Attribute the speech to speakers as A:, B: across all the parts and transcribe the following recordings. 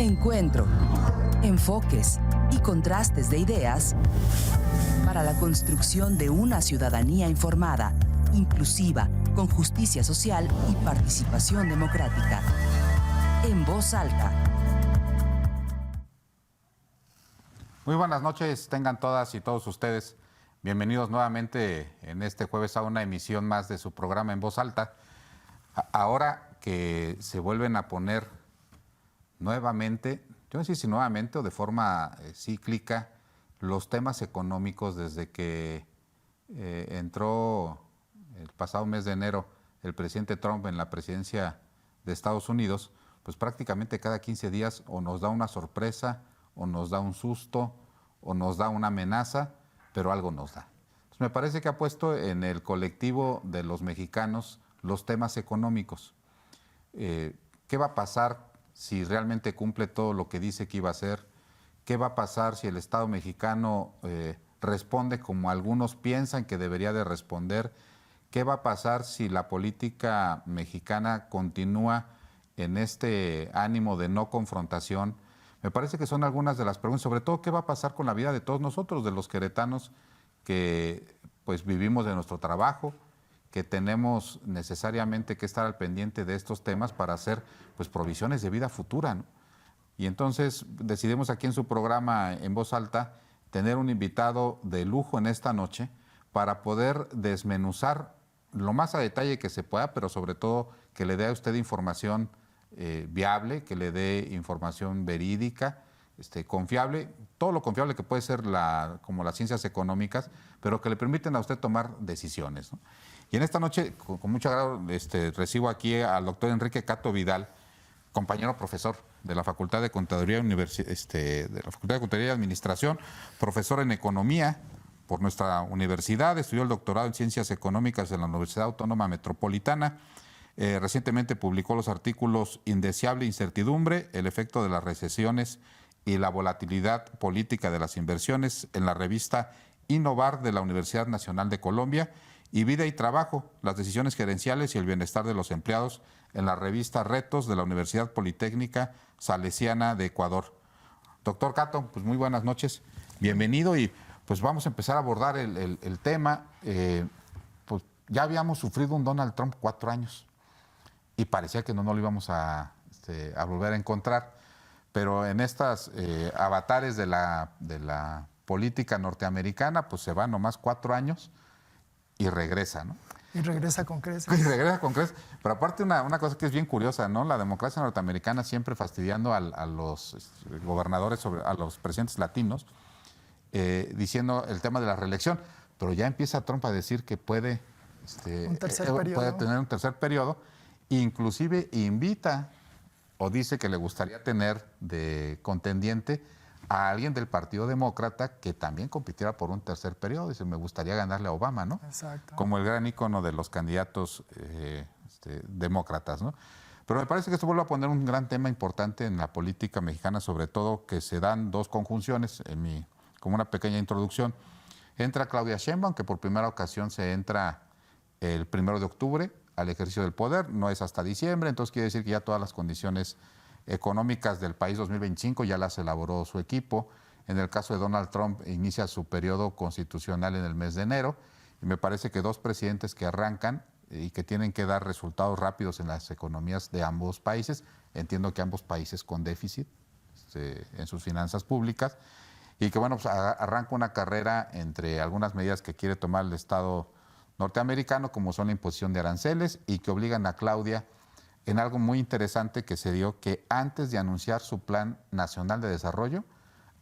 A: Encuentro, enfoques y contrastes de ideas para la construcción de una ciudadanía informada, inclusiva, con justicia social y participación democrática. En voz alta.
B: Muy buenas noches, tengan todas y todos ustedes. Bienvenidos nuevamente en este jueves a una emisión más de su programa En Voz Alta. Ahora que se vuelven a poner nuevamente, yo no sé si nuevamente o de forma cíclica, los temas económicos desde que entró el pasado mes de enero el presidente Trump en la presidencia de Estados Unidos, pues prácticamente cada 15 días o nos da una sorpresa, o nos da un susto, o nos da una amenaza, pero algo nos da. Entonces, me parece que ha puesto en el colectivo de los mexicanos los temas económicos. ¿Qué va a pasar si realmente cumple todo lo que dice que iba a hacer? ¿Qué va a pasar si el Estado mexicano responde como algunos piensan que debería de responder? ¿Qué va a pasar si la política mexicana continúa en este ánimo de no confrontación? Me parece que son algunas de las preguntas, sobre todo qué va a pasar con la vida de todos nosotros, de los queretanos que pues vivimos de nuestro trabajo, que tenemos necesariamente que estar al pendiente de estos temas para hacer pues provisiones de vida futura, ¿no? Y entonces decidimos aquí en su programa En Voz Alta tener un invitado de lujo en esta noche para poder desmenuzar lo más a detalle que se pueda, pero sobre todo que le dé a usted información viable, que le dé información verídica, confiable, todo lo confiable que puede ser como las ciencias económicas, pero que le permiten a usted tomar decisiones, ¿no? Y en esta noche, con mucho agrado, recibo aquí al doctor Enrique Cato Vidal, compañero profesor de la Facultad de Contaduría y Administración, profesor en Economía por nuestra universidad, estudió el doctorado en Ciencias Económicas en la Universidad Autónoma Metropolitana. Recientemente publicó los artículos Indeseable Incertidumbre, el efecto de las recesiones y la volatilidad política de las inversiones en la revista Innovar de la Universidad Nacional de Colombia y Vida y Trabajo, las decisiones gerenciales y el bienestar de los empleados en la revista Retos de la Universidad Politécnica Salesiana de Ecuador. Doctor Cato, pues muy buenas noches, bienvenido y pues vamos a empezar a abordar el tema. Pues ya habíamos sufrido un Donald Trump 4 años. Y parecía que no lo íbamos a volver a encontrar. Pero en estas avatares de la política norteamericana, pues se va nomás 4 años y regresa, ¿no?
C: Y regresa con creces.
B: Y regresa con creces. Pero aparte una cosa que es bien curiosa, ¿no? La democracia norteamericana siempre fastidiando a los gobernadores, a los presidentes latinos, diciendo el tema de la reelección. Pero ya empieza Trump a decir que puede tener un tercer periodo. Inclusive invita o dice que le gustaría tener de contendiente a alguien del Partido Demócrata que también compitiera por un tercer periodo. Dice, me gustaría ganarle a Obama, ¿no?
C: Exacto.
B: Como el gran ícono de los candidatos demócratas, ¿no? Pero me parece que esto vuelve a poner un gran tema importante en la política mexicana, sobre todo que se dan dos conjunciones, como una pequeña introducción. Entra Claudia Sheinbaum, que por primera ocasión se entra el 1 de octubre, al ejercicio del poder, no es hasta diciembre, entonces quiere decir que ya todas las condiciones económicas del país 2025 ya las elaboró su equipo. En el caso de Donald Trump, inicia su periodo constitucional en el mes de enero, y me parece que dos presidentes que arrancan y que tienen que dar resultados rápidos en las economías de ambos países, entiendo que ambos países con déficit en sus finanzas públicas, y que bueno, pues arranca una carrera entre algunas medidas que quiere tomar el Estado norteamericano, como son la imposición de aranceles, y que obligan a Claudia en algo muy interesante que se dio, que antes de anunciar su Plan Nacional de Desarrollo,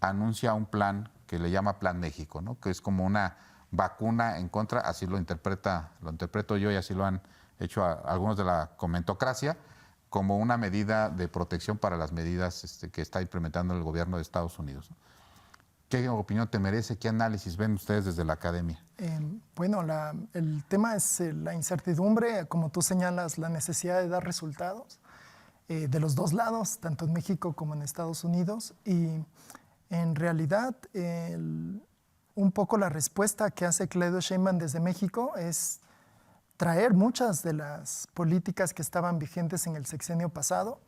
B: anuncia un plan que le llama Plan México, ¿no? Que es como una vacuna en contra, así lo interpreto yo y así lo han hecho algunos de la comentocracia, como una medida de protección para las medidas que está implementando el gobierno de Estados Unidos, ¿no? ¿Qué opinión te merece? ¿Qué análisis ven ustedes desde la academia?
C: Bueno, el tema es la incertidumbre, como tú señalas, la necesidad de dar resultados de los dos lados, tanto en México como en Estados Unidos. Y en realidad, un poco la respuesta que hace Claudia Sheinbaum desde México es traer muchas de las políticas que estaban vigentes en el sexenio pasado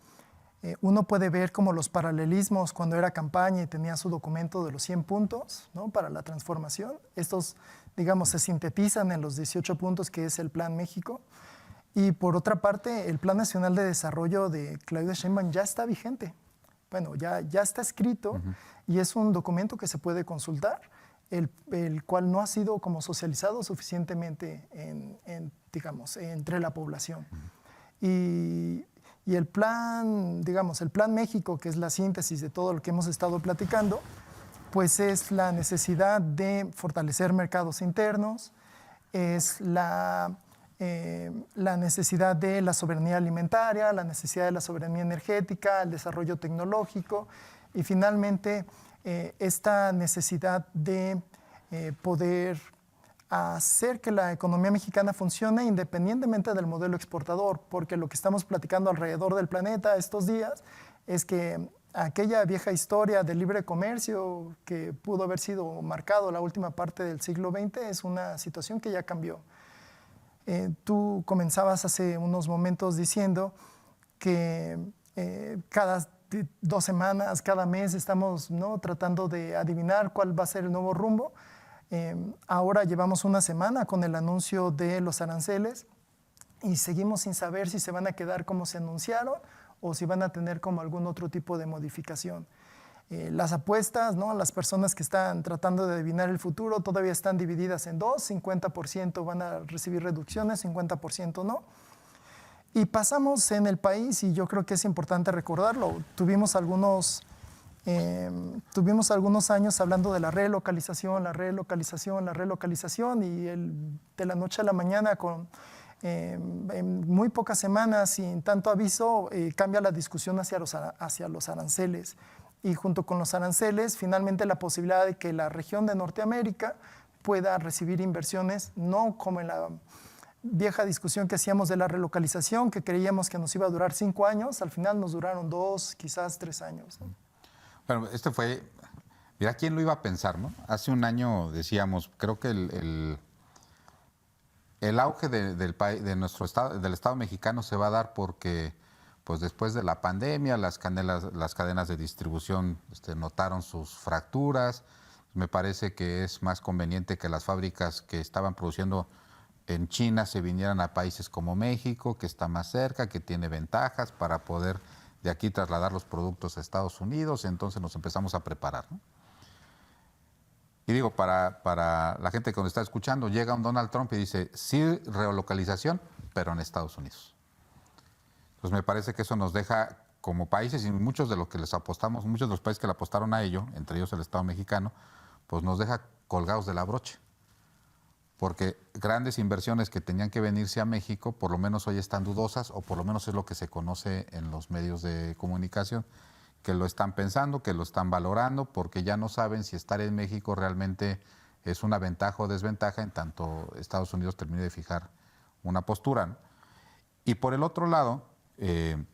C: Uno puede ver como los paralelismos cuando era campaña y tenía su documento de los 100 puntos, ¿no?, para la transformación. Estos, digamos, se sintetizan en los 18 puntos que es el Plan México. Y por otra parte, el Plan Nacional de Desarrollo de Claudia Sheinbaum ya está vigente. Bueno, ya está escrito y es un documento que se puede consultar, el cual no ha sido como socializado suficientemente digamos, entre la población. Y el plan, digamos, el Plan México, que es la síntesis de todo lo que hemos estado platicando, pues es la necesidad de fortalecer mercados internos, es la necesidad de la soberanía alimentaria, la necesidad de la soberanía energética, el desarrollo tecnológico y finalmente esta necesidad de poder hacer que la economía mexicana funcione independientemente del modelo exportador, porque lo que estamos platicando alrededor del planeta estos días es que aquella vieja historia del libre comercio que pudo haber sido marcado la última parte del siglo XX es una situación que ya cambió. Tú comenzabas hace unos momentos diciendo que cada 2 semanas, cada mes estamos, ¿no?, tratando de adivinar cuál va a ser el nuevo rumbo. Ahora llevamos una semana con el anuncio de los aranceles y seguimos sin saber si se van a quedar como se anunciaron o si van a tener como algún otro tipo de modificación. Las apuestas, ¿no?, las personas que están tratando de adivinar el futuro todavía están divididas en dos, 50% van a recibir reducciones, 50% no. Y pasamos en el país, y yo creo que es importante recordarlo, tuvimos algunos años hablando de la relocalización, y de la noche a la mañana, en muy pocas semanas, sin tanto aviso, cambia la discusión hacia los aranceles. Y junto con los aranceles, finalmente la posibilidad de que la región de Norteamérica pueda recibir inversiones, no como en la vieja discusión que hacíamos de la relocalización, que creíamos que nos iba a durar 5 años, al final nos duraron 2, quizás 3 años, ¿no?
B: Bueno, mira, ¿quién lo iba a pensar, no? Hace un año decíamos, creo que el auge de nuestro estado, del Estado mexicano, se va a dar porque, pues, después de la pandemia, las cadenas de distribución notaron sus fracturas. Me parece que es más conveniente que las fábricas que estaban produciendo en China se vinieran a países como México, que está más cerca, que tiene ventajas para poder de aquí trasladar los productos a Estados Unidos. Entonces nos empezamos a preparar, ¿no? Y digo, para la gente que nos está escuchando, llega un Donald Trump y dice, sí, relocalización, pero en Estados Unidos. Pues me parece que eso nos deja como países, y muchos de los que les apostamos, muchos de los países que le apostaron a ello, entre ellos el Estado mexicano, pues nos deja colgados de la brocha. Porque grandes inversiones que tenían que venirse a México, por lo menos hoy están dudosas, o por lo menos es lo que se conoce en los medios de comunicación, que lo están pensando, que lo están valorando, porque ya no saben si estar en México realmente es una ventaja o desventaja, en tanto Estados Unidos termine de fijar una postura, ¿no? Y por el otro lado, que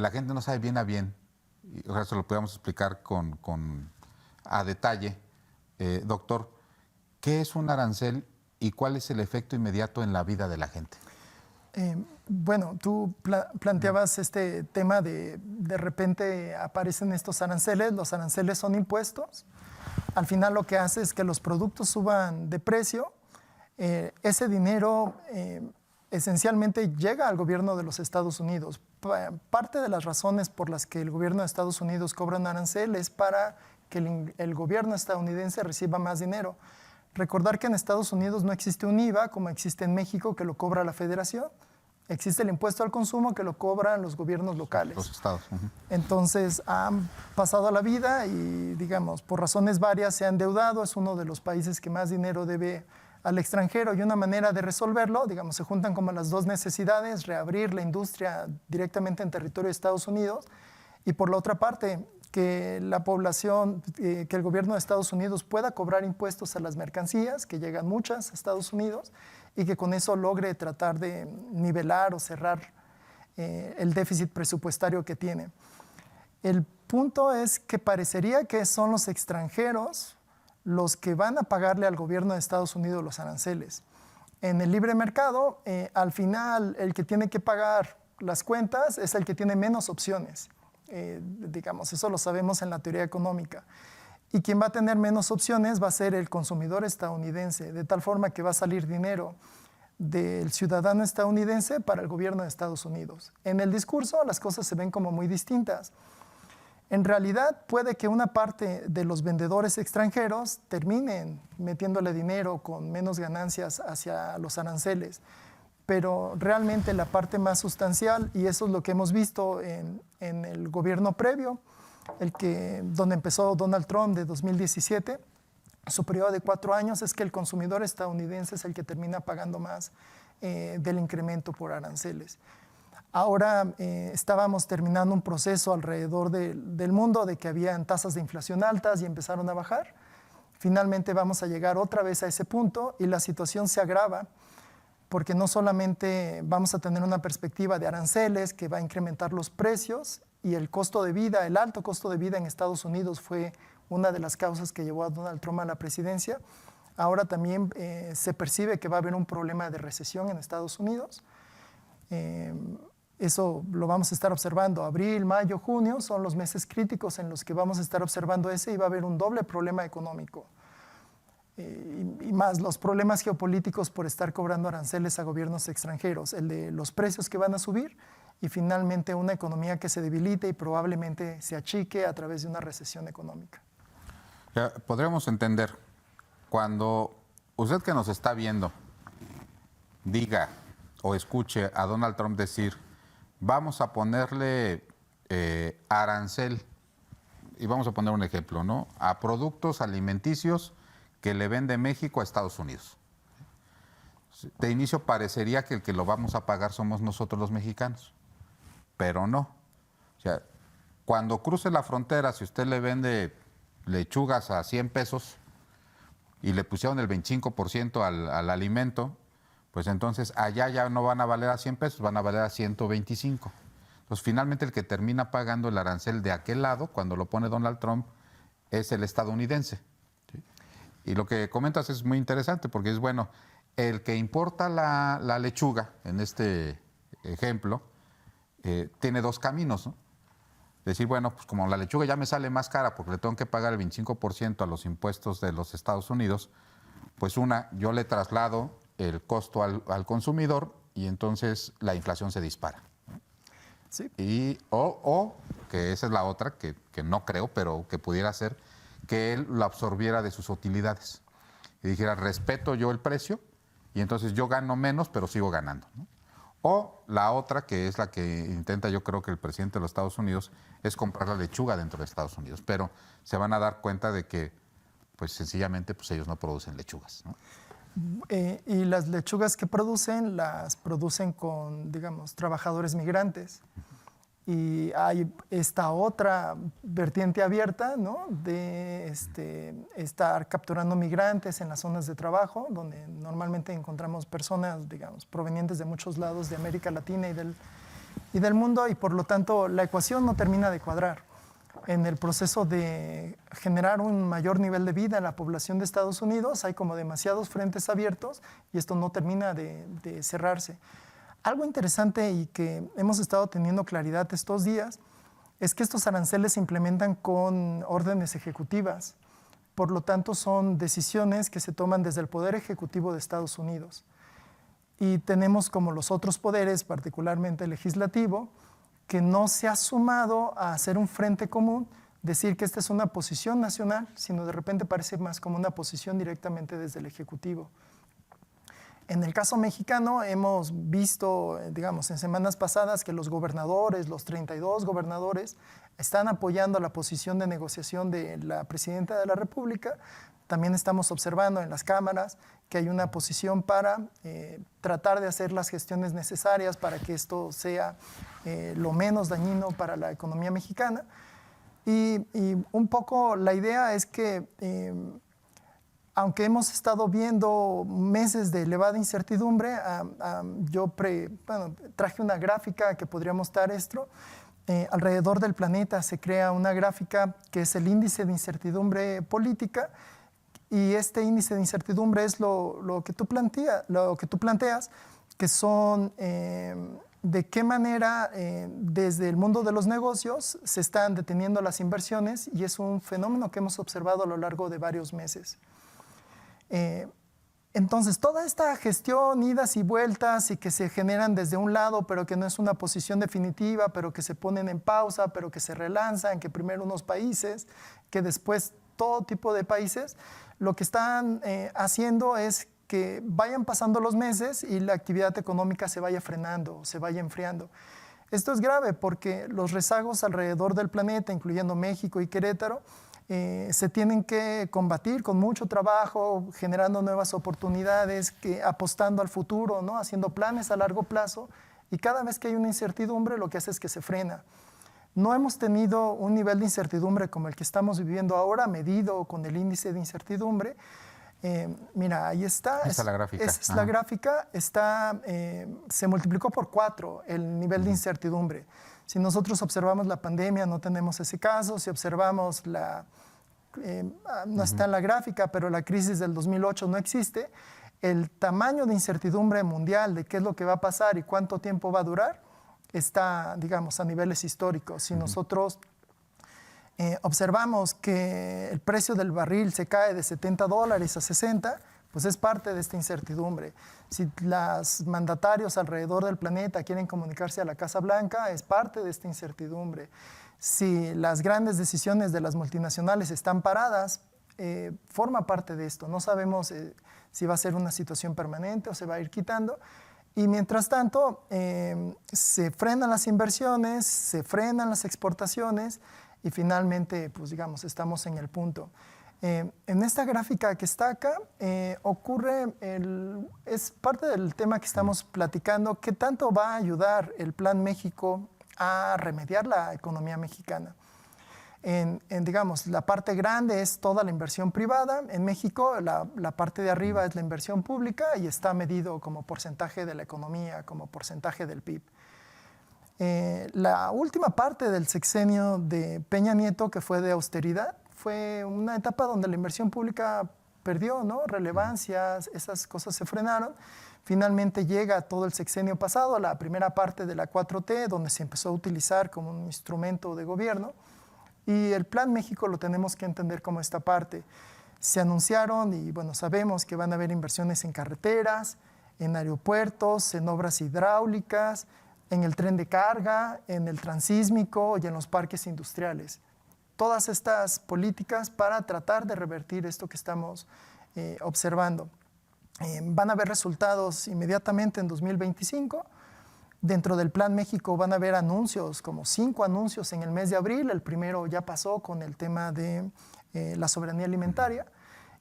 B: la gente no sabe bien a bien, y ahora se lo podemos explicar a detalle, doctor, ¿qué es un arancel y cuál es el efecto inmediato en la vida de la gente?
C: Bueno, tú planteabas este tema de repente aparecen estos aranceles. Los aranceles son impuestos. Al final lo que hace es que los productos suban de precio. Ese dinero esencialmente llega al gobierno de los Estados Unidos. Parte de las razones por las que el gobierno de Estados Unidos cobra un arancel es para que el gobierno estadounidense reciba más dinero. Recordar que en Estados Unidos no existe un IVA como existe en México, que lo cobra la Federación. Existe el impuesto al consumo que lo cobran los gobiernos locales.
B: Los estados.
C: Entonces han pasado la vida y, digamos, por razones varias se han endeudado. Es uno de los países que más dinero debe al extranjero, y una manera de resolverlo, digamos, se juntan como las dos necesidades: reabrir la industria directamente en territorio de Estados Unidos, y por la otra parte, que la población, que el gobierno de Estados Unidos pueda cobrar impuestos a las mercancías, que llegan muchas a Estados Unidos, y que con eso logre tratar de nivelar o cerrar el déficit presupuestario que tiene. El punto es que parecería que son los extranjeros los que van a pagarle al gobierno de Estados Unidos los aranceles. En el libre mercado, al final, el que tiene que pagar las cuentas es el que tiene menos opciones. Digamos, eso lo sabemos en la teoría económica. Y quien va a tener menos opciones va a ser el consumidor estadounidense, de tal forma que va a salir dinero del ciudadano estadounidense para el gobierno de Estados Unidos. En el discurso las cosas se ven como muy distintas. En realidad puede que una parte de los vendedores extranjeros terminen metiéndole dinero con menos ganancias hacia los aranceles, pero realmente la parte más sustancial, y eso es lo que hemos visto en el gobierno previo, donde empezó Donald Trump de 2017, su periodo de 4 años, es que el consumidor estadounidense es el que termina pagando más del incremento por aranceles. Ahora estábamos terminando un proceso alrededor del mundo de que habían tasas de inflación altas y empezaron a bajar. Finalmente vamos a llegar otra vez a ese punto y la situación se agrava porque no solamente vamos a tener una perspectiva de aranceles que va a incrementar los precios y el costo de vida, el alto costo de vida en Estados Unidos fue una de las causas que llevó a Donald Trump a la presidencia. Ahora también se percibe que va a haber un problema de recesión en Estados Unidos. Eso lo vamos a estar observando. Abril, mayo, junio son los meses críticos en los que vamos a estar observando ese y va a haber un doble problema económico. Y más los problemas geopolíticos por estar cobrando aranceles a gobiernos extranjeros, el de los precios que van a subir y finalmente una economía que se debilite y probablemente se achique a través de una recesión económica.
B: Ya, podríamos entender, cuando usted que nos está viendo diga o escuche a Donald Trump decir vamos a ponerle arancel, y vamos a poner un ejemplo, ¿no?, a productos alimenticios que le vende México a Estados Unidos. De inicio parecería que el que lo vamos a pagar somos nosotros los mexicanos, pero no. O sea, cuando cruce la frontera, si usted le vende lechugas a 100 pesos y le pusieron el 25% al alimento, pues entonces allá ya no van a valer a 100 pesos, van a valer a 125. Entonces finalmente el que termina pagando el arancel de aquel lado, cuando lo pone Donald Trump, es el estadounidense. Y lo que comentas es muy interesante porque es bueno, el que importa la lechuga, en este ejemplo, tiene 2 caminos, ¿no? Decir, bueno, pues como la lechuga ya me sale más cara porque le tengo que pagar el 25% a los impuestos de los Estados Unidos, pues yo le traslado el costo al consumidor y entonces la inflación se dispara. Sí. O que esa es la otra, que no creo, pero que pudiera ser, que él lo absorbiera de sus utilidades y dijera, respeto yo el precio y entonces yo gano menos, pero sigo ganando, ¿no? O la otra, que es la que intenta yo creo que el presidente de los Estados Unidos, es comprar la lechuga dentro de Estados Unidos, pero se van a dar cuenta de que pues sencillamente pues ellos no producen lechugas, ¿no?
C: Y las lechugas que producen, las producen con, digamos, trabajadores migrantes. Y hay esta otra vertiente abierta, ¿no?, de estar capturando migrantes en las zonas de trabajo, donde normalmente encontramos personas, digamos, provenientes de muchos lados de América Latina y del mundo, y por lo tanto la ecuación no termina de cuadrar. En el proceso de generar un mayor nivel de vida en la población de Estados Unidos hay como demasiados frentes abiertos y esto no termina de cerrarse. Algo interesante y que hemos estado teniendo claridad estos días es que estos aranceles se implementan con órdenes ejecutivas. Por lo tanto, son decisiones que se toman desde el Poder Ejecutivo de Estados Unidos. Y tenemos como los otros poderes, particularmente el legislativo, que no se ha sumado a hacer un frente común, decir que esta es una posición nacional, sino de repente parece más como una posición directamente desde el Ejecutivo. En el caso mexicano hemos visto, digamos, en semanas pasadas que los gobernadores, los 32 gobernadores, están apoyando la posición de negociación de la Presidenta de la República. También estamos observando en las cámaras que hay una posición para tratar de hacer las gestiones necesarias para que esto sea lo menos dañino para la economía mexicana. Y un poco la idea es que aunque hemos estado viendo meses de elevada incertidumbre, traje una gráfica que podría mostrar esto. Alrededor del planeta se crea una gráfica que es el índice de incertidumbre política, y este índice de incertidumbre es lo que tú planteas, que son de qué manera desde el mundo de los negocios se están deteniendo las inversiones, y es un fenómeno que hemos observado a lo largo de varios meses. Entonces, toda esta gestión, idas y vueltas, y que se generan desde un lado, pero que no es una posición definitiva, pero que se ponen en pausa, pero que se relanzan, que primero unos países, que después todo tipo de países, lo que están haciendo es que vayan pasando los meses y la actividad económica se vaya frenando, se vaya enfriando. Esto es grave porque los rezagos alrededor del planeta, incluyendo México y Querétaro, se tienen que combatir con mucho trabajo, generando nuevas oportunidades, apostando al futuro, ¿no? Haciendo planes a largo plazo, y cada vez que hay una incertidumbre lo que hace es que se frena. No hemos tenido un nivel de incertidumbre como el que estamos viviendo ahora, medido con el índice de incertidumbre. Mira, ahí está.
B: Esa es la gráfica.
C: Esa es la gráfica. Se multiplicó por 4 el nivel de incertidumbre. Si nosotros observamos la pandemia, no tenemos ese caso. Si observamos no está en la gráfica, pero la crisis del 2008 no existe. El tamaño de incertidumbre mundial de qué es lo que va a pasar y cuánto tiempo va a durar está, digamos, a niveles históricos. Si nosotros observamos que el precio del barril se cae de $70 a 60, pues es parte de esta incertidumbre. Si los mandatarios alrededor del planeta quieren comunicarse a la Casa Blanca, es parte de esta incertidumbre. Si las grandes decisiones de las multinacionales están paradas, forma parte de esto. No sabemos si va a ser una situación permanente o se va a ir quitando. Y mientras tanto, se frenan las inversiones, se frenan las exportaciones, y finalmente, pues digamos, estamos en el punto. En esta gráfica que está acá, es parte del tema que estamos platicando, qué tanto va a ayudar el Plan México a remediar la economía mexicana. Digamos, la parte grande es toda la inversión privada. En México, la parte de arriba es la inversión pública y está medido como porcentaje de la economía, como porcentaje del PIB. La última parte del sexenio de Peña Nieto, que fue de austeridad, fue una etapa donde la inversión pública perdió, ¿no? Relevancia, esas cosas se frenaron. Finalmente llega todo el sexenio pasado, la primera parte de la 4T, donde se empezó a utilizar como un instrumento de gobierno. Y el Plan México lo tenemos que entender como esta parte. Se anunciaron, y bueno, sabemos que van a haber inversiones en carreteras, en aeropuertos, en obras hidráulicas, en el tren de carga, en el transísmico y en los parques industriales. Todas estas políticas para tratar de revertir esto que estamos observando. Van a haber resultados inmediatamente en 2025. Dentro del Plan México van a haber anuncios, como 5 anuncios en el mes de abril. El primero ya pasó con el tema de la soberanía alimentaria.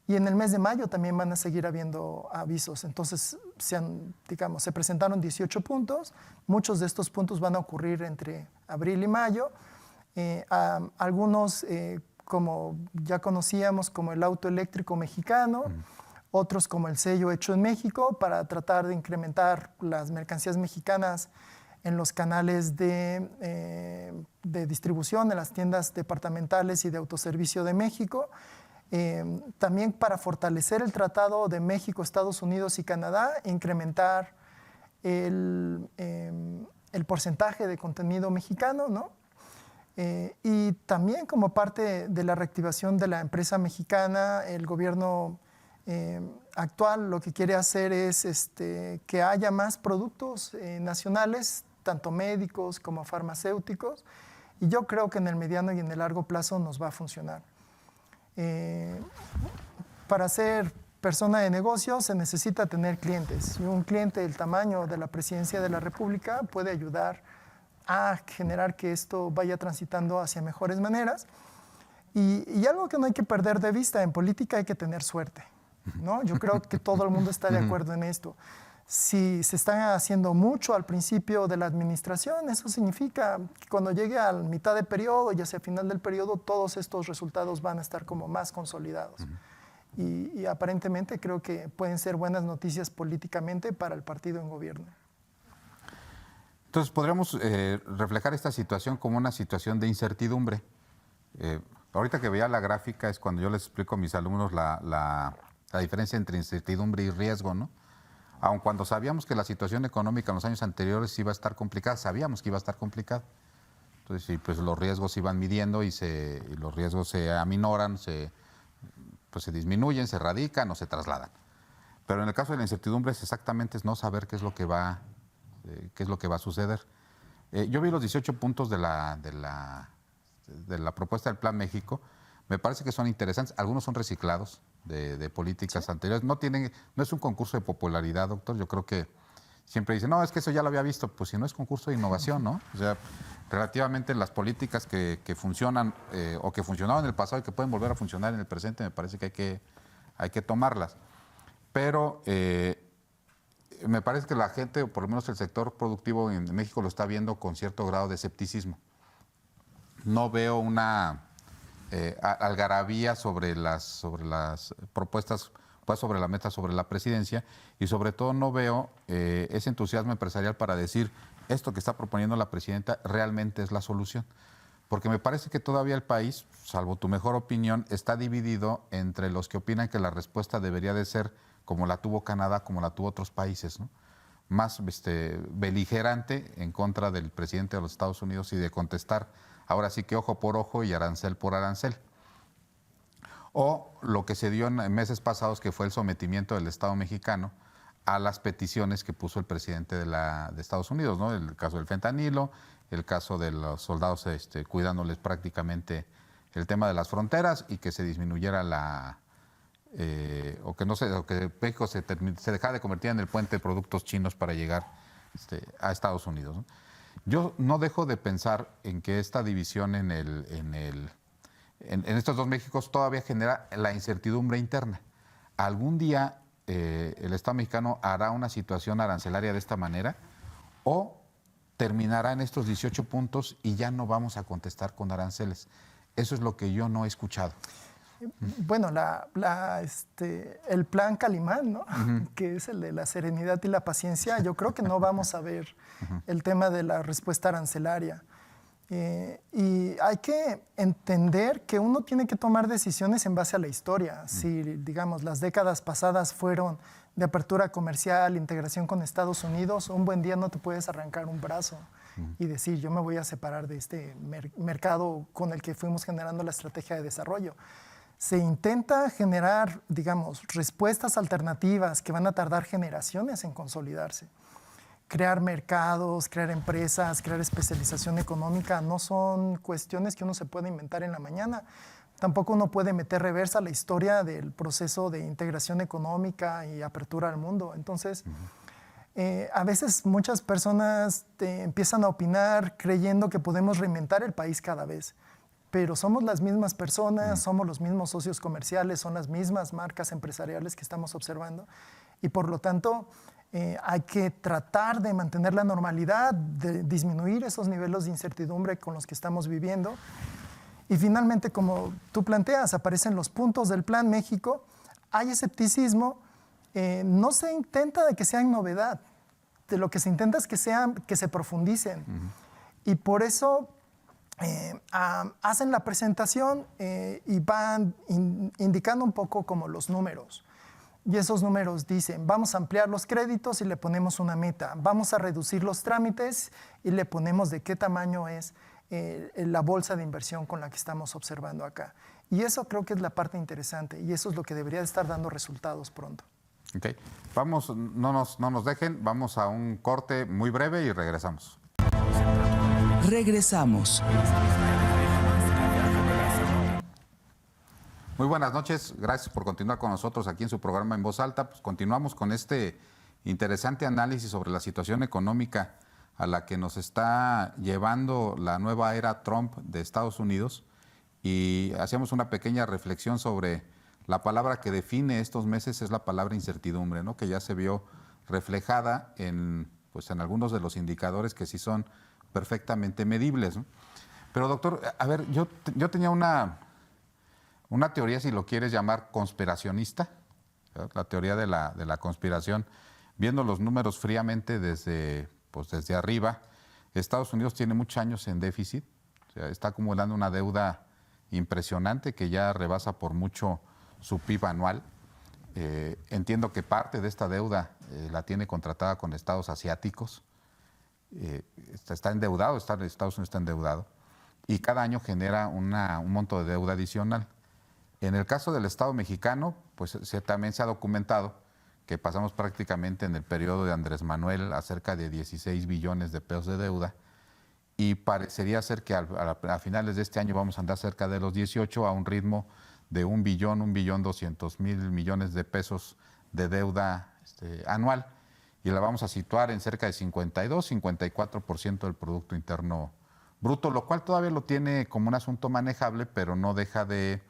C: Y en el mes de mayo también van a seguir habiendo avisos. Entonces, se presentaron 18 puntos. Muchos de estos puntos van a ocurrir entre abril y mayo. Algunos, como ya conocíamos, como el auto eléctrico mexicano, otros como el sello hecho en México, para tratar de incrementar las mercancías mexicanas en los canales de distribución, en las tiendas departamentales y de autoservicio de México. También para fortalecer el Tratado de México, Estados Unidos y Canadá, incrementar el porcentaje de contenido mexicano, ¿no? Y también como parte de la reactivación de la empresa mexicana, el gobierno actual lo que quiere hacer es que haya más productos nacionales, tanto médicos como farmacéuticos, y yo creo que en el mediano y en el largo plazo nos va a funcionar. Para ser persona de negocios se necesita tener clientes, y un cliente del tamaño de la Presidencia de la República puede ayudar a generar que esto vaya transitando hacia mejores maneras. Y algo que no hay que perder de vista, en política hay que tener suerte, ¿no? Yo creo que todo el mundo está de acuerdo en esto. Si se está haciendo mucho al principio de la administración, eso significa que cuando llegue a la mitad de periodo y hacia el final del periodo, todos estos resultados van a estar como más consolidados. Y aparentemente creo que pueden ser buenas noticias políticamente para el partido en gobierno.
B: Entonces, podríamos reflejar esta situación como una situación de incertidumbre. Ahorita que veía la gráfica es cuando yo les explico a mis alumnos la diferencia entre incertidumbre y riesgo, ¿no? aun cuando sabíamos que la situación económica en los años anteriores iba a estar complicada, sabíamos que iba a estar complicada. Entonces, sí, pues los riesgos se iban midiendo y los riesgos se aminoran, pues se disminuyen, se erradican o se trasladan. Pero en el caso de la incertidumbre es exactamente no saber qué es lo que va a suceder. Yo vi los 18 puntos de la propuesta del Plan México. Me parece que son interesantes. Algunos son reciclados de políticas anteriores. No es un concurso de popularidad, doctor. Yo creo que siempre dicen, no, es que eso ya lo había visto. Pues si no es concurso de innovación, ¿no? O sea, relativamente las políticas que funcionan o que funcionaban en el pasado y que pueden volver a funcionar en el presente, me parece que hay que tomarlas. Pero me parece que la gente, o por lo menos el sector productivo en México, lo está viendo con cierto grado de escepticismo. No veo una algarabía sobre las propuestas, pues sobre la meta, sobre la presidencia, y sobre todo no veo ese entusiasmo empresarial para decir esto que está proponiendo la presidenta realmente es la solución. Porque me parece que todavía el país, salvo tu mejor opinión, está dividido entre los que opinan que la respuesta debería de ser como la tuvo Canadá, como la tuvo otros países, ¿no? Más beligerante en contra del presidente de los Estados Unidos y de contestar ahora sí que ojo por ojo y arancel por arancel. O lo que se dio en meses pasados, que fue el sometimiento del Estado mexicano a las peticiones que puso el presidente de Estados Unidos, ¿no? El caso del fentanilo, el caso de los soldados cuidándoles prácticamente el tema de las fronteras y que se disminuyera o que México se dejara de convertir en el puente de productos chinos para llegar a Estados Unidos, ¿no? Yo no dejo de pensar en que esta división en estos dos Méxicos todavía genera la incertidumbre interna. Algún día el Estado mexicano hará una situación arancelaria de esta manera o terminará en estos 18 puntos y ya no vamos a contestar con aranceles. Eso es lo que yo no he escuchado.
C: Bueno, el plan Calimán, ¿no? Que es el de la serenidad y la paciencia, yo creo que no vamos a ver el tema de la respuesta arancelaria. Y hay que entender que uno tiene que tomar decisiones en base a la historia. Si, digamos, las décadas pasadas fueron de apertura comercial, integración con Estados Unidos, un buen día no te puedes arrancar un brazo y decir, yo me voy a separar de este mercado con el que fuimos generando la estrategia de desarrollo. Se intenta generar, digamos, respuestas alternativas que van a tardar generaciones en consolidarse. Crear mercados, crear empresas, crear especialización económica no son cuestiones que uno se puede inventar en la mañana. Tampoco uno puede meter reversa a la historia del proceso de integración económica y apertura al mundo. Entonces, a veces muchas personas empiezan a opinar creyendo que podemos reinventar el país cada vez. Pero somos las mismas personas, somos los mismos socios comerciales, son las mismas marcas empresariales que estamos observando y por lo tanto hay que tratar de mantener la normalidad, de disminuir esos niveles de incertidumbre con los que estamos viviendo. Y finalmente, como tú planteas, aparecen los puntos del Plan México, hay escepticismo, no se intenta de que sean novedad, de lo que se intenta es que se profundicen. Y por eso hacen la presentación y van indicando un poco como los números. Y esos números dicen, vamos a ampliar los créditos y le ponemos una meta. Vamos a reducir los trámites y le ponemos de qué tamaño es la bolsa de inversión con la que estamos observando acá. Y eso creo que es la parte interesante y eso es lo que debería de estar dando resultados pronto.
B: Ok, vamos, no nos dejen, vamos a un corte muy breve y regresamos.
A: Regresamos.
B: Muy buenas noches, gracias por continuar con nosotros aquí en su programa En Voz Alta. Pues continuamos con este interesante análisis sobre la situación económica a la que nos está llevando la nueva era Trump de Estados Unidos y hacíamos una pequeña reflexión sobre la palabra que define estos meses es la palabra incertidumbre, ¿no? Que ya se vio reflejada en algunos de los indicadores que sí son perfectamente medibles, ¿no? Pero doctor, a ver, yo tenía una teoría, si lo quieres llamar conspiracionista, ¿verdad? La teoría de la conspiración, viendo los números fríamente desde arriba. Estados Unidos tiene muchos años en déficit, o sea, está acumulando una deuda impresionante que ya rebasa por mucho su PIB anual. Entiendo que parte de esta deuda la tiene contratada con estados asiáticos. Está endeudado, Estados Unidos está endeudado. Y cada año genera un monto de deuda adicional. En el caso del Estado mexicano, pues también se ha documentado que pasamos prácticamente en el periodo de Andrés Manuel a cerca de 16 billones de pesos de deuda. Y parecería ser que a finales de este año vamos a andar cerca de los 18 a un ritmo de 1.200.000.000.000 de pesos de deuda anual, y la vamos a situar en cerca de 52-54% del Producto Interno Bruto, lo cual todavía lo tiene como un asunto manejable, pero no deja de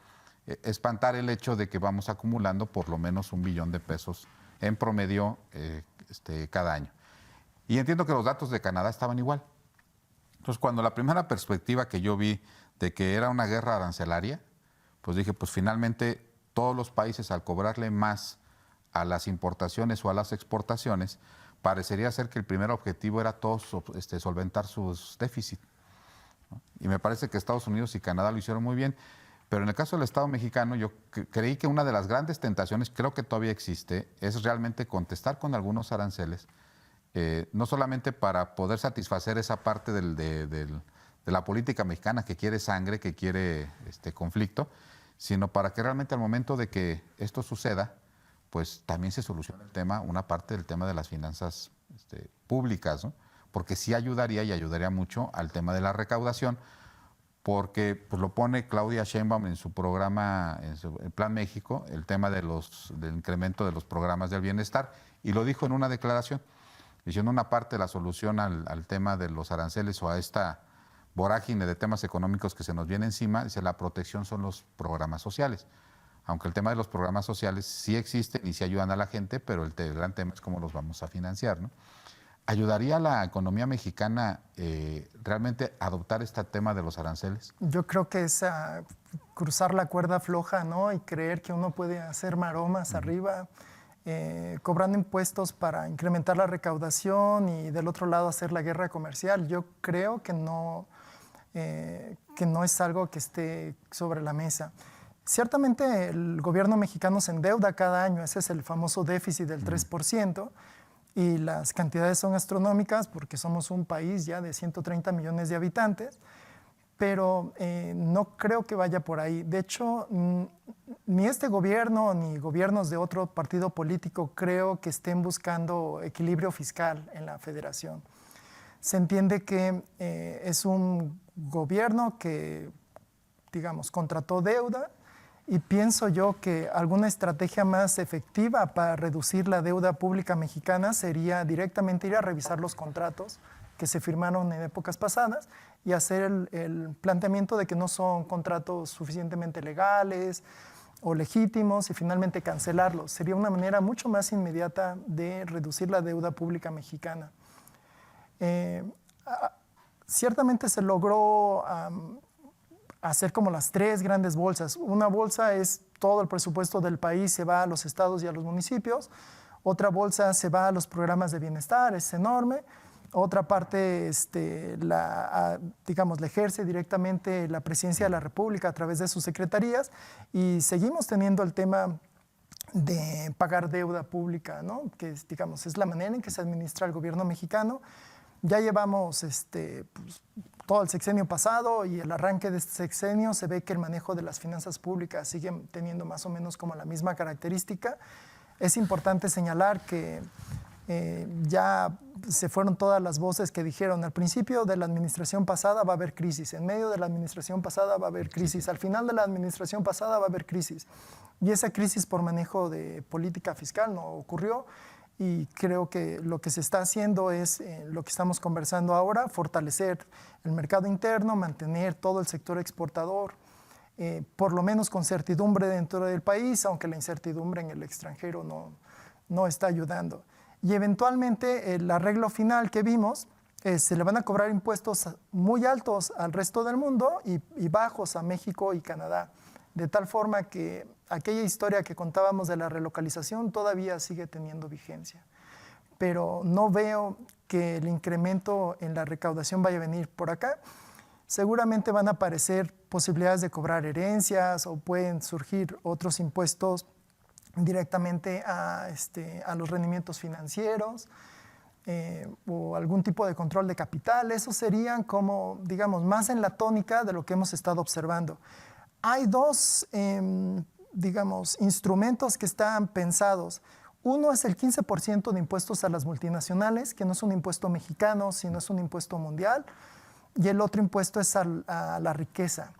B: espantar el hecho de que vamos acumulando por lo menos 1 billón de pesos en promedio cada año. Y entiendo que los datos de Canadá estaban igual. Entonces, cuando la primera perspectiva que yo vi de que era una guerra arancelaria, pues dije, pues finalmente todos los países, al cobrarle más a las importaciones o a las exportaciones, parecería ser que el primer objetivo era todos solventar sus déficits, ¿no? Y me parece que Estados Unidos y Canadá lo hicieron muy bien. Pero en el caso del Estado mexicano, yo creí que una de las grandes tentaciones, creo que todavía existe, es realmente contestar con algunos aranceles, no solamente para poder satisfacer esa parte de la política mexicana que quiere sangre, que quiere conflicto, sino para que realmente al momento de que esto suceda, pues también se solucione el tema, una parte del tema de las finanzas públicas, ¿no? Porque sí ayudaría y ayudaría mucho al tema de la recaudación, porque pues lo pone Claudia Sheinbaum en su programa, en Plan México, el tema del incremento de los programas del bienestar, y lo dijo en una declaración, diciendo una parte de la solución al tema de los aranceles o a esta vorágine de temas económicos que se nos viene encima, dice, la protección son los programas sociales. Aunque el tema de los programas sociales sí existen y sí ayudan a la gente, pero el gran tema es cómo los vamos a financiar, ¿no? ¿Ayudaría a la economía mexicana realmente a adoptar este tema de los aranceles?
C: Yo creo que es cruzar la cuerda floja, ¿no? Y creer que uno puede hacer maromas arriba, cobrando impuestos para incrementar la recaudación y del otro lado hacer la guerra comercial. Yo creo que no es algo que esté sobre la mesa. Ciertamente el gobierno mexicano se endeuda cada año, ese es el famoso déficit del 3%, y las cantidades son astronómicas porque somos un país ya de 130 millones de habitantes, pero no creo que vaya por ahí. De hecho, ni este gobierno ni gobiernos de otro partido político creo que estén buscando equilibrio fiscal en la federación. Se entiende que es un gobierno que, digamos, contrató deuda, y pienso yo que alguna estrategia más efectiva para reducir la deuda pública mexicana sería directamente ir a revisar los contratos que se firmaron en épocas pasadas y hacer el planteamiento de que no son contratos suficientemente legales o legítimos y finalmente cancelarlos. Sería una manera mucho más inmediata de reducir la deuda pública mexicana. Ciertamente se logró hacer como las 3 grandes bolsas. Una bolsa es todo el presupuesto del país, se va a los estados y a los municipios. Otra bolsa se va a los programas de bienestar, es enorme. Otra parte, digamos, la ejerce directamente la Presidencia de la República a través de sus secretarías. Y seguimos teniendo el tema de pagar deuda pública, ¿no? Que digamos, es la manera en que se administra el gobierno mexicano. Ya llevamos todo el sexenio pasado y el arranque de este sexenio se ve que el manejo de las finanzas públicas sigue teniendo más o menos como la misma característica. Es importante señalar que ya se fueron todas las voces que dijeron al principio de la administración pasada va a haber crisis, en medio de la administración pasada va a haber crisis, al final de la administración pasada va a haber crisis. Y esa crisis por manejo de política fiscal no ocurrió. Y creo que lo que se está haciendo es lo que estamos conversando ahora, fortalecer el mercado interno, mantener todo el sector exportador, por lo menos con certidumbre dentro del país, aunque la incertidumbre en el extranjero no está ayudando. Y eventualmente el arreglo final que vimos, se le van a cobrar impuestos muy altos al resto del mundo y bajos a México y Canadá, de tal forma que aquella historia que contábamos de la relocalización todavía sigue teniendo vigencia. Pero no veo que el incremento en la recaudación vaya a venir por acá. Seguramente van a aparecer posibilidades de cobrar herencias o pueden surgir otros impuestos directamente a los rendimientos financieros o algún tipo de control de capital. Esos serían como, digamos, más en la tónica de lo que hemos estado observando. Hay dos, digamos, instrumentos que están pensados. Uno es el 15% de impuestos a las multinacionales, que no es un impuesto mexicano, sino es un impuesto mundial. Y el otro impuesto es a la riqueza.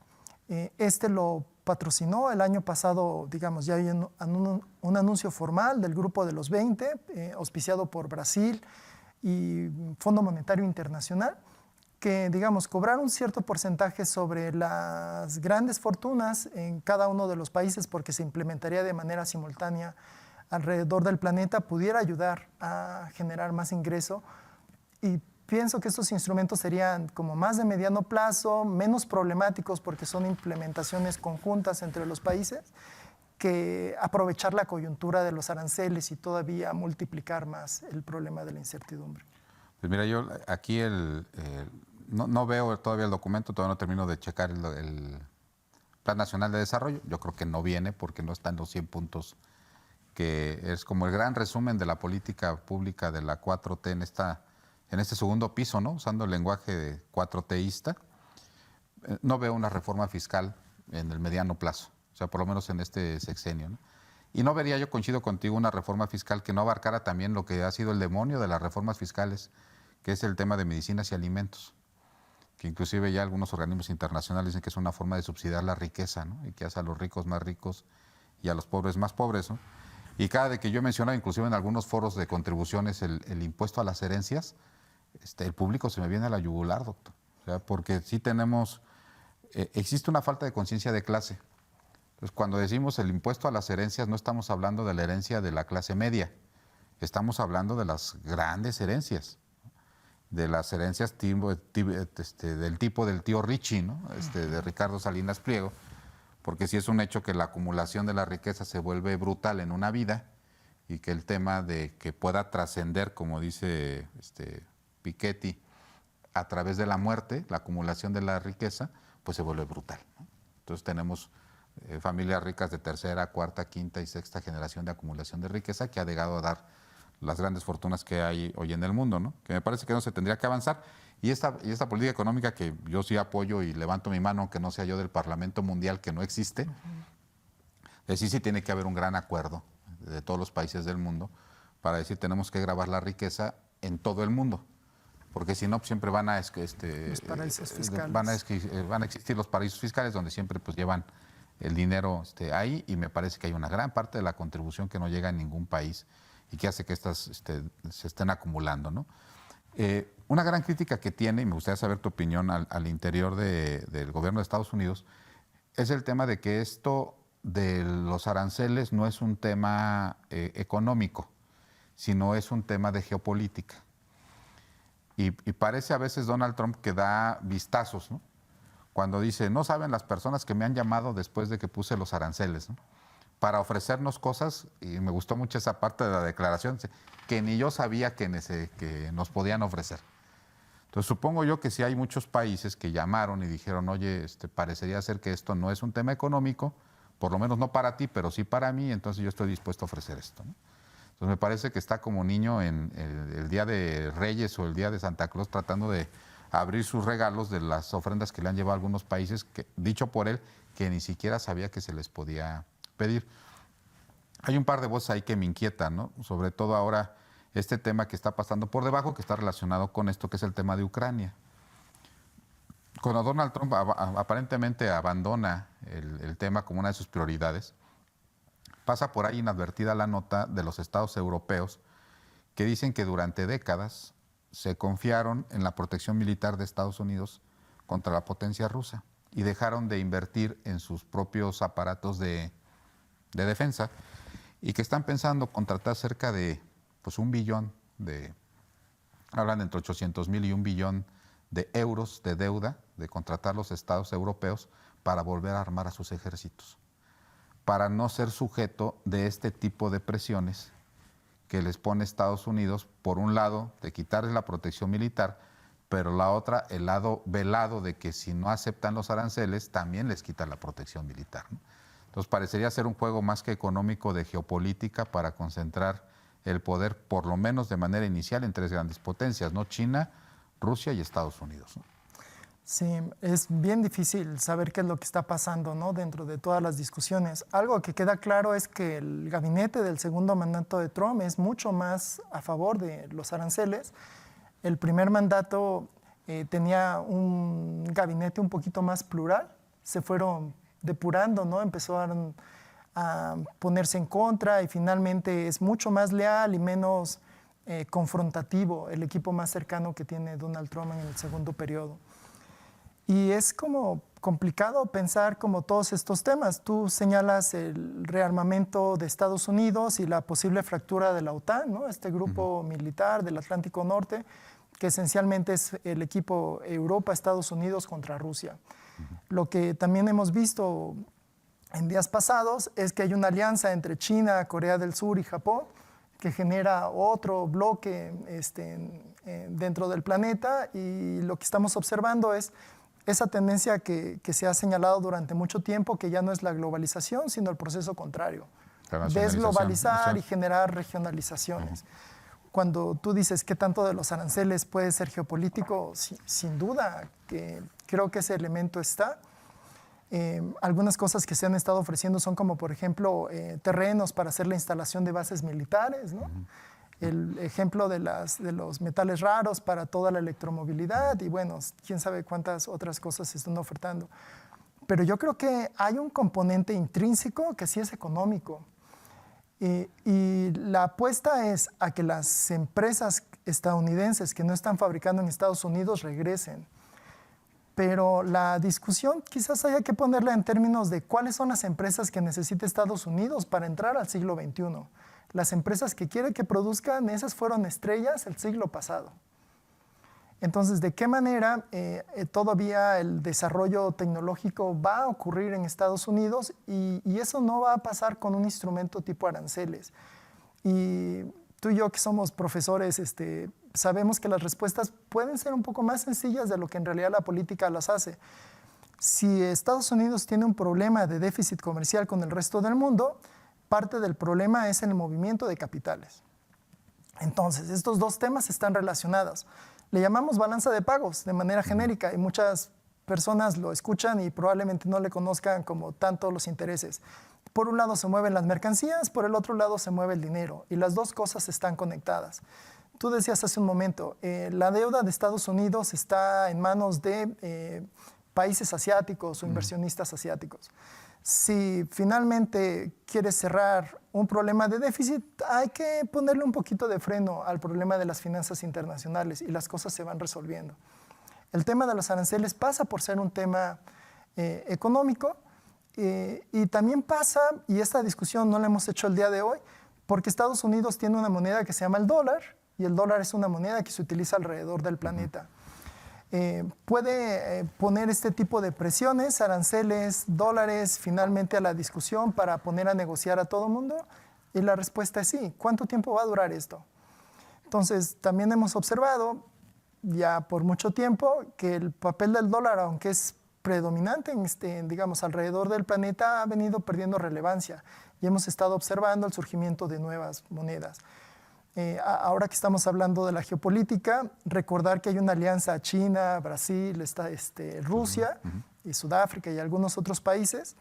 C: Este lo patrocinó el año pasado, digamos, ya hay un anuncio formal del Grupo de los 20, auspiciado por Brasil y Fondo Monetario Internacional, que, digamos, cobrar un cierto porcentaje sobre las grandes fortunas en cada uno de los países, porque se implementaría de manera simultánea alrededor del planeta, pudiera ayudar a generar más ingreso. Y pienso que estos instrumentos serían como más de mediano plazo, menos problemáticos porque son implementaciones conjuntas entre los países, que aprovechar la coyuntura de los aranceles y todavía multiplicar más el problema de la incertidumbre.
B: Pues mira, yo aquí no veo todavía el documento, todavía no termino de checar el Plan Nacional de Desarrollo. Yo creo que no viene porque no están los 100 puntos, que es como el gran resumen de la política pública de la 4T en este segundo piso, ¿no? Usando el lenguaje 4Tista. No veo una reforma fiscal en el mediano plazo, o sea, por lo menos en este sexenio, ¿no? Y no vería, yo coincido contigo, una reforma fiscal que no abarcara también lo que ha sido el demonio de las reformas fiscales, que es el tema de medicinas y alimentos, que inclusive ya algunos organismos internacionales dicen que es una forma de subsidiar la riqueza, ¿no? Y que hace a los ricos más ricos y a los pobres más pobres, ¿no? Y cada vez que yo he mencionado, inclusive en algunos foros de contribuciones, el impuesto a las herencias, el público se me viene a la yugular, doctor. O sea, porque sí existe una falta de conciencia de clase. Entonces, cuando decimos el impuesto a las herencias, no estamos hablando de la herencia de la clase media, estamos hablando de las grandes herencias, de las herencias del tipo del tío Richie, ¿no? De Ricardo Salinas Pliego, porque sí es un hecho que la acumulación de la riqueza se vuelve brutal en una vida y que el tema de que pueda trascender, como dice Piketty, a través de la muerte, la acumulación de la riqueza, pues se vuelve brutal, ¿no? Entonces tenemos familias ricas de tercera, cuarta, quinta y sexta generación de acumulación de riqueza que ha llegado a dar las grandes fortunas que hay hoy en el mundo, ¿no? Que me parece que no se tendría que avanzar. Y esta política económica que yo sí apoyo y levanto mi mano, aunque no sea yo del Parlamento Mundial, que no existe, sí tiene que haber un gran acuerdo de todos los países del mundo para decir tenemos que gravar la riqueza en todo el mundo. Porque si no, siempre van a,
C: los paraísos fiscales.
B: van a existir los paraísos fiscales donde siempre pues llevan el dinero ahí, y me parece que hay una gran parte de la contribución que no llega a ningún país y que hace que estas se estén acumulando, ¿no? Una gran crítica que tiene, y me gustaría saber tu opinión al interior del gobierno de Estados Unidos, es el tema de que esto de los aranceles no es un tema económico, sino es un tema de geopolítica. Y parece a veces Donald Trump que da vistazos, ¿no? Cuando dice, no saben las personas que me han llamado después de que puse los aranceles, ¿no? Para ofrecernos cosas, y me gustó mucho esa parte de la declaración, que ni yo sabía que nos podían ofrecer. Entonces supongo yo que si hay muchos países que llamaron y dijeron, oye, parecería ser que esto no es un tema económico, por lo menos no para ti, pero sí para mí, entonces yo estoy dispuesto a ofrecer esto, ¿no? Entonces me parece que está como niño en el Día de Reyes o el Día de Santa Claus tratando de abrir sus regalos de las ofrendas que le han llevado a algunos países, dicho por él, que ni siquiera sabía que se les podía pedir. Hay un par de voces ahí que me inquietan, ¿no? Sobre todo ahora este tema que está pasando por debajo, que está relacionado con esto, que es el tema de Ucrania. Cuando Donald Trump aparentemente abandona el tema como una de sus prioridades, pasa por ahí inadvertida la nota de los estados europeos que dicen que durante décadas se confiaron en la protección militar de Estados Unidos contra la potencia rusa y dejaron de invertir en sus propios aparatos de defensa, y que están pensando contratar cerca de $1 billón hablan entre 800,000 y 1 billón de euros de deuda de contratar los estados europeos para volver a armar a sus ejércitos, para no ser sujeto de este tipo de presiones que les pone Estados Unidos, por un lado, de quitarles la protección militar, pero la otra, el lado velado de que si no aceptan los aranceles, también les quita la protección militar, ¿no? Entonces parecería ser un juego más que económico de geopolítica para concentrar el poder, por lo menos de manera inicial, en tres grandes potencias, ¿no? China, Rusia y Estados Unidos, ¿no?
C: Sí, es bien difícil saber qué es lo que está pasando, ¿no?, dentro de todas las discusiones. Algo que queda claro es que el gabinete del segundo mandato de Trump es mucho más a favor de los aranceles. El primer mandato tenía un gabinete un poquito más plural, se fueron depurando, ¿no? Empezaron a ponerse en contra y finalmente es mucho más leal y menos confrontativo el equipo más cercano que tiene Donald Trump en el segundo periodo. Y es como complicado pensar como todos estos temas. Tú señalas el rearmamento de Estados Unidos y la posible fractura de la OTAN, ¿no? Este grupo militar del Atlántico Norte, que esencialmente es el equipo Europa-Estados Unidos contra Rusia. Lo que también hemos visto en días pasados es que hay una alianza entre China, Corea del Sur y Japón que genera otro bloque dentro del planeta, y lo que estamos observando es esa tendencia que se ha señalado durante mucho tiempo, que ya no es la globalización, sino el proceso contrario. Desglobalizar y generar regionalizaciones. Cuando tú dices qué tanto de los aranceles puede ser geopolítico, sin duda, que creo que ese elemento está. Algunas cosas que se han estado ofreciendo son como, por ejemplo, terrenos para hacer la instalación de bases militares, ¿no? El ejemplo de los metales raros para toda la electromovilidad y bueno, quién sabe cuántas otras cosas se están ofertando. Pero yo creo que hay un componente intrínseco que sí es económico. Y la apuesta es a que las empresas estadounidenses que no están fabricando en Estados Unidos regresen. Pero la discusión quizás haya que ponerla en términos de cuáles son las empresas que necesita Estados Unidos para entrar al siglo XXI. Las empresas que quiere que produzcan, esas fueron estrellas el siglo pasado. Entonces, ¿de qué manera todavía el desarrollo tecnológico va a ocurrir en Estados Unidos? Y eso no va a pasar con un instrumento tipo aranceles. Y tú y yo, que somos profesores, sabemos que las respuestas pueden ser un poco más sencillas de lo que en realidad la política las hace. Si Estados Unidos tiene un problema de déficit comercial con el resto del mundo, parte del problema es el movimiento de capitales. Entonces, estos dos temas están relacionados. Le llamamos balanza de pagos de manera genérica y muchas personas lo escuchan y probablemente no le conozcan como tanto los intereses. Por un lado se mueven las mercancías, por el otro lado se mueve el dinero y las dos cosas están conectadas. Tú decías hace un momento, la deuda de Estados Unidos está en manos de países asiáticos o inversionistas asiáticos. Si finalmente quieres cerrar un problema de déficit, hay que ponerle un poquito de freno al problema de las finanzas internacionales y las cosas se van resolviendo. El tema de los aranceles pasa por ser un tema económico y también pasa, y esta discusión no la hemos hecho el día de hoy, porque Estados Unidos tiene una moneda que se llama el dólar y el dólar es una moneda que se utiliza alrededor del planeta. Puede poner este tipo de presiones, aranceles, dólares, finalmente a la discusión para poner a negociar a todo el mundo? Y la respuesta es sí. ¿Cuánto tiempo va a durar esto? Entonces, también hemos observado ya por mucho tiempo que el papel del dólar, aunque es predominante digamos, alrededor del planeta, ha venido perdiendo relevancia y hemos estado observando el surgimiento de nuevas monedas. Ahora que estamos hablando de la geopolítica, recordar que hay una alianza China, Brasil, Rusia y Sudáfrica y algunos otros países,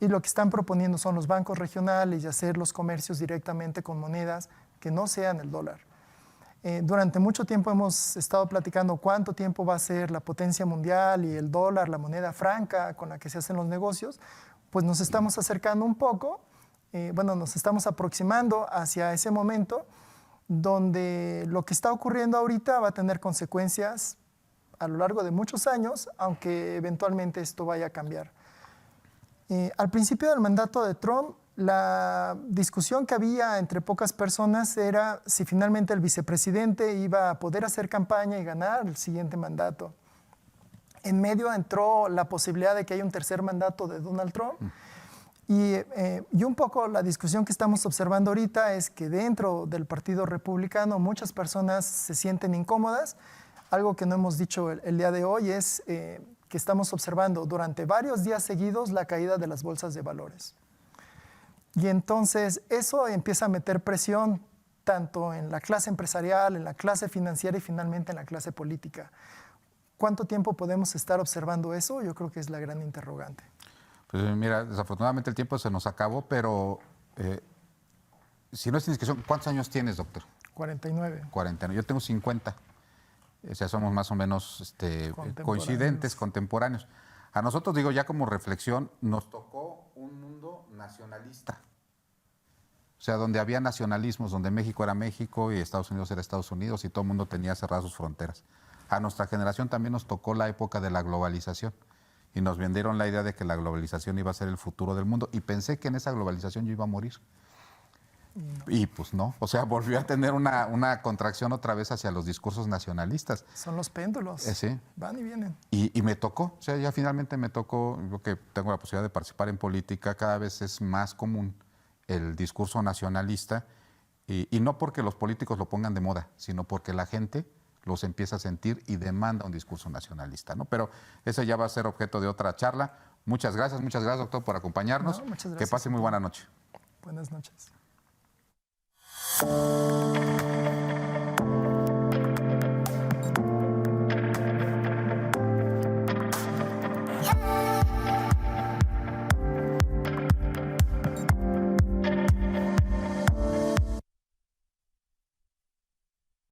C: y lo que están proponiendo son los bancos regionales y hacer los comercios directamente con monedas que no sean el dólar. Durante mucho tiempo hemos estado platicando cuánto tiempo va a ser la potencia mundial y el dólar, la moneda franca con la que se hacen los negocios. Pues nos estamos acercando un poco, nos estamos aproximando hacia ese momento donde lo que está ocurriendo ahorita va a tener consecuencias a lo largo de muchos años, aunque eventualmente esto vaya a cambiar. Al principio del mandato de Trump, la discusión que había entre pocas personas era si finalmente el vicepresidente iba a poder hacer campaña y ganar el siguiente mandato. En medio entró la posibilidad de que haya un tercer mandato de Donald Trump. Y un poco la discusión que estamos observando ahorita es que dentro del Partido Republicano muchas personas se sienten incómodas. Algo que no hemos dicho el día de hoy es que estamos observando durante varios días seguidos la caída de las bolsas de valores. Y entonces eso empieza a meter presión tanto en la clase empresarial, en la clase financiera y finalmente en la clase política. ¿Cuánto tiempo podemos estar observando eso? Yo creo que es la gran interrogante.
B: Pues mira, desafortunadamente el tiempo se nos acabó, pero si no es indiscreción, ¿cuántos años tienes, doctor?
C: 49.
B: 49. Yo tengo 50. O sea, somos más o menos coincidentes, contemporáneos. A nosotros, digo, ya como reflexión, nos tocó un mundo nacionalista. O sea, donde había nacionalismos, donde México era México y Estados Unidos era Estados Unidos y todo el mundo tenía cerradas sus fronteras. A nuestra generación también nos tocó la época de la globalización y nos vendieron la idea de que la globalización iba a ser el futuro del mundo y pensé que en esa globalización yo iba a morir. Y pues no, o sea, volvió a tener una contracción otra vez hacia los discursos nacionalistas.
C: Son los péndulos,
B: sí.
C: Van y vienen.
B: Y me tocó, o sea, ya finalmente me tocó, yo que tengo la posibilidad de participar en política, cada vez es más común el discurso nacionalista, y no porque los políticos lo pongan de moda, sino porque la gente los empieza a sentir y demanda un discurso nacionalista, ¿no? Pero ese ya va a ser objeto de otra charla. Muchas gracias, doctor, por acompañarnos.
C: No, muchas gracias.
B: Que pase muy buena noche.
C: Buenas noches.